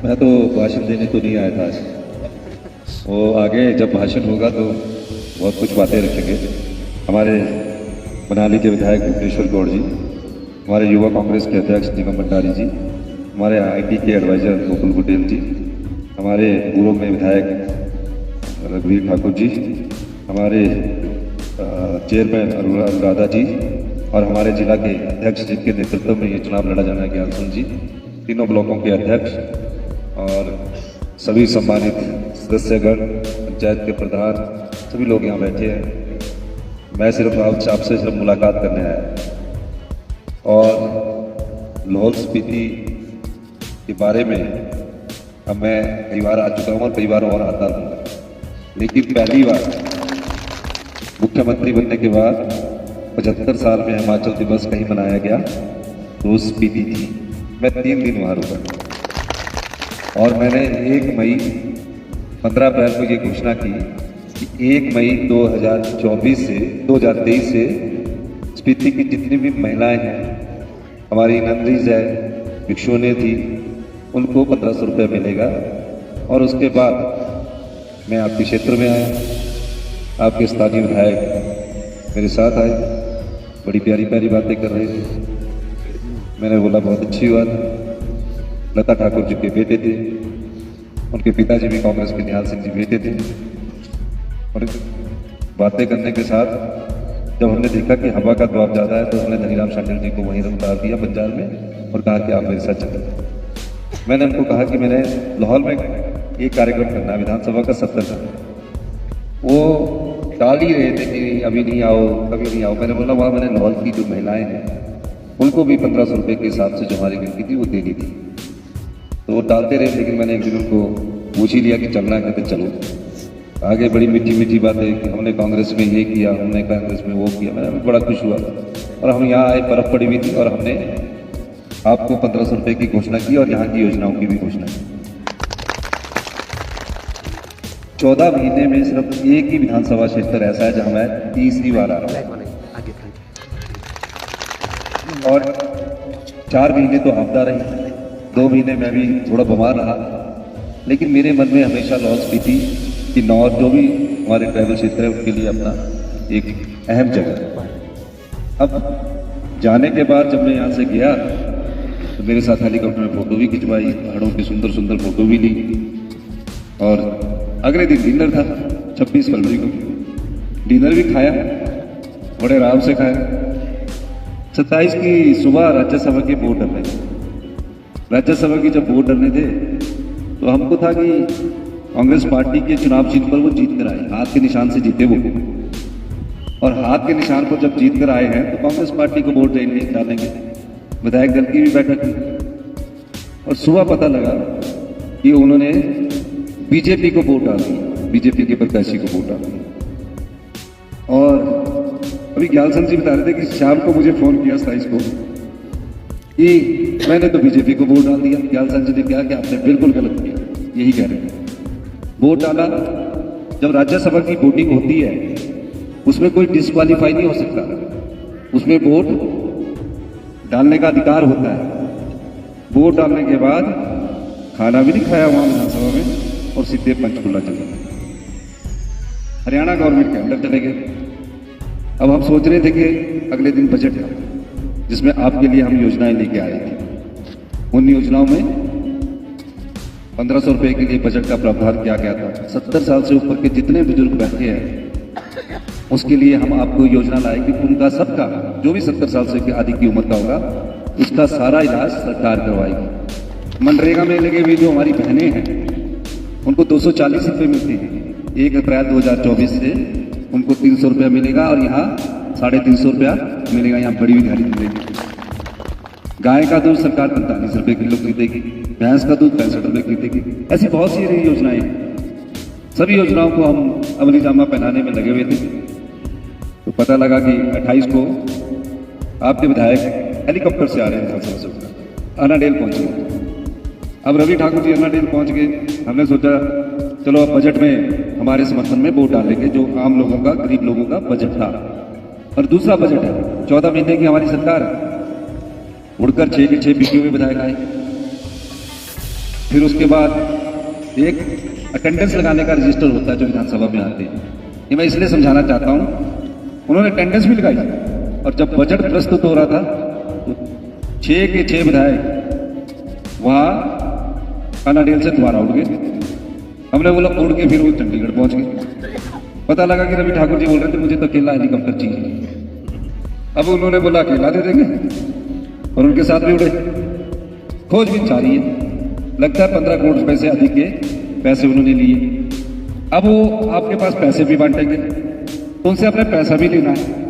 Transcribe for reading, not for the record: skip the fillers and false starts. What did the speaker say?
मैं तो भाषण देने तो नहीं आया था आज। वो आगे जब भाषण होगा तो बहुत कुछ बातें रखेंगे। हमारे मनाली के विधायक भुवनेश्वर गौड़ जी, हमारे युवा कांग्रेस के अध्यक्ष निगम भंडारी जी, हमारे आईटी के एडवाइजर गोकुल गुटेल जी, हमारे पूर्व में विधायक रघुवीर ठाकुर जी, हमारे चेयरमैन अनुराधा जी और हमारे जिला के अध्यक्ष जिनके नेतृत्व में ये चुनाव लड़ा जाना है ज्ञान सिंह जी, तीनों ब्लॉकों के अध्यक्ष और सभी सम्मानित सदस्यगण, पंचायत के प्रधान, सभी लोग यहाँ बैठे हैं। मैं सिर्फ आपसे सिर्फ मुलाकात करने आया और लाहौल स्पीति के बारे में अब मैं कई बार आ चुका हूँ और कई बार और आता रहूँगा, लेकिन पहली बार मुख्यमंत्री बनने के बाद 75 साल में हिमाचल दिवस कहीं मनाया गया तो स्पीति थी। मैं 3 दिन वहाँ रुका और मैंने 1 मई 15 अप्रैल को ये घोषणा की कि 1 मई 2023 से स्पीति की जितनी भी महिलाएं हैं, हमारी नंदीज है, भिक्षुणी थी, उनको 1500 रुपये मिलेगा। और उसके बाद मैं आपके क्षेत्र में आया, आपके स्थानीय विधायक मेरे साथ आए, बड़ी प्यारी प्यारी बातें कर रहे थे। मैंने बोला बहुत अच्छी बात। लता ठाकुर जी के बेटे थे, उनके पिताजी भी कांग्रेस के निहाल सिंह जी बेटे थे। और बातें करने के साथ जब हमने देखा कि हवा का दबाव ज़्यादा है तो हमने धनीराम शांडिल जी को वहीं उतार दिया बंजार में और कहा कि आप मेरे साथ चलें। मैंने उनको कहा कि मैंने लाहौल में एक कार्यक्रम करना है, विधानसभा का 70 का। वो टाल ही रहे थे कि अभी नहीं आओ, कभी नहीं आओ। मैंने बोला वहाँ मैंने लाहौल की जो महिलाएं हैं उनको भी 1500 रुपये के हिसाब से जो हमारी गिनती थी वो देनी थी। तो वो टालते रहे, लेकिन मैंने एक दिन उनको पूछ ही लिया कि चलना है, कहते चलो। आगे बड़ी मीठी मीठी बातें कि हमने कांग्रेस में ये किया, हमने कांग्रेस में वो किया। मैंने बड़ा खुश हुआ और हम यहाँ आए, बर्फ़ पड़ी हुई थी और हमने आपको 1500 रुपये की घोषणा की और यहाँ की योजनाओं की भी घोषणा की। 14 महीने में सिर्फ एक ही विधानसभा क्षेत्र ऐसा है जहाँ मैं तीसरी बार आ रहा हूँ और 4 महीने तो आपदा रही, 2 महीने में भी थोड़ा बीमार रहा, लेकिन मेरे मन में हमेशा लाहौल स्पीति की नॉर्थ जो भी हमारे ट्राइबल क्षेत्र है उनके लिए अपना एक अहम जगह है। अब जाने के बाद जब मैं यहाँ से गया तो मेरे साथ हेलीकॉप्टर में फ़ोटो भी खिंचवाई, पहाड़ों की सुंदर सुंदर फ़ोटो भी ली और अगले दिन डिनर था 26 फरवरी को। डिनर भी खाया, बड़े आराम से खाया। 27 की सुबह राज्यसभा के वोट डलने थे। राज्यसभा की जब वोट डलने थे तो हमको था कि कांग्रेस पार्टी के चुनाव चिन्ह पर वो जीत कर आए, हाथ के निशान से जीते वो। और हाथ के निशान पर जब जीत कर आए हैं तो कांग्रेस पार्टी को वोट डालेंगे। विधायक दल की भी बैठक थी और सुबह पता लगा कि उन्होंने बीजेपी को वोट डाल दिया, बीजेपी के प्रत्याशी को वोट डाल दिया। और अभी ज्ञान सिंह जी बता रहे थे कि शाम को मुझे फोन किया 27 को कि मैंने तो बीजेपी को वोट डाल दिया। ज्ञान सिंह जी ने कहा कि आपने बिल्कुल गलत किया, यही कह रहे हैं। वोट डाला, जब राज्यसभा की वोटिंग होती है उसमें कोई डिस्क्वालीफाई नहीं हो सकता, उसमें वोट डालने का अधिकार होता है। वोट डालने के बाद खाना भी नहीं खाया वहाँ विधानसभा में और सीधे पंचकुला चले गए, हरियाणा गवर्नमेंट के अंदर चले गए। अब हम सोच रहे थे कि अगले दिन बजट था जिसमें आपके लिए हम योजनाएं लेके आए थे। उन योजनाओं में 1500 रुपये के लिए बजट का प्रावधान किया गया था। 70 साल से ऊपर के जितने बुजुर्ग बैठे हैं उसके लिए हम आपको योजना लाए कि उनका सबका, जो भी 70 साल से अधिक की उम्र का होगा, उसका सारा इलाज सरकार करवाएगी। मनरेगा में लगे हुए जो हमारी बहनें हैं उनको 240 रुपये मिलते हैं। 1 अप्रैल 2024 से उनको 300 रुपया मिलेगा और यहाँ 350 रुपया मिलेगा, यहाँ बड़ी हुई मिलेगी। गाय का दूध सरकार 45 रुपये किलो खरीदेगी, भैंस का दूध 65 रुपये खरीदेगी। ऐसी बहुत सी योजनाएं हैं। सभी योजनाओं को हम अमली जामा पहनाने में लगे हुए थे। तो पता लगा कि 28 को आपके विधायक हेलीकॉप्टर से आ रहे हैं विधानसभा से, अनाडेल पहुंचे। अब रवि ठाकुर जी अनाडेल पहुंच गए। हमने सोचा चलो अब बजट में हमारे समर्थन में वोट डालेंगे, जो आम लोगों का, गरीब लोगों का बजट था। और दूसरा बजट है, 14 महीने की हमारी सरकार है, उड़कर 6 के 6 बीपीओ में विधायक आए। फिर उसके बाद एक अटेंडेंस लगाने का रजिस्टर होता है जो विधानसभा में आते हैं। ये मैं इसलिए समझाना चाहता हूँ, उन्होंने अटेंडेंस भी लगाई और जब बजट प्रस्तुत हो रहा था तो 6 के 6 विधायक वहाँ अनाडेल से दोबारा उठ गए। हमने बोला उड़ के फिर वो चंडीगढ़ पहुंच गए। पता लगा कि रवि ठाकुर जी बोल रहे थे मुझे तो अकेला हेलीकॉप्टर चाहिए। अब उन्होंने बोला अकेला दे देंगे और उनके साथ भी उड़े। खोजबीन जारी है, लगता है 15 करोड़ रुपए से अधिक के पैसे उन्होंने लिए। अब वो आपके पास पैसे भी बांटेंगे तो उनसे अपने पैसा भी लेना है।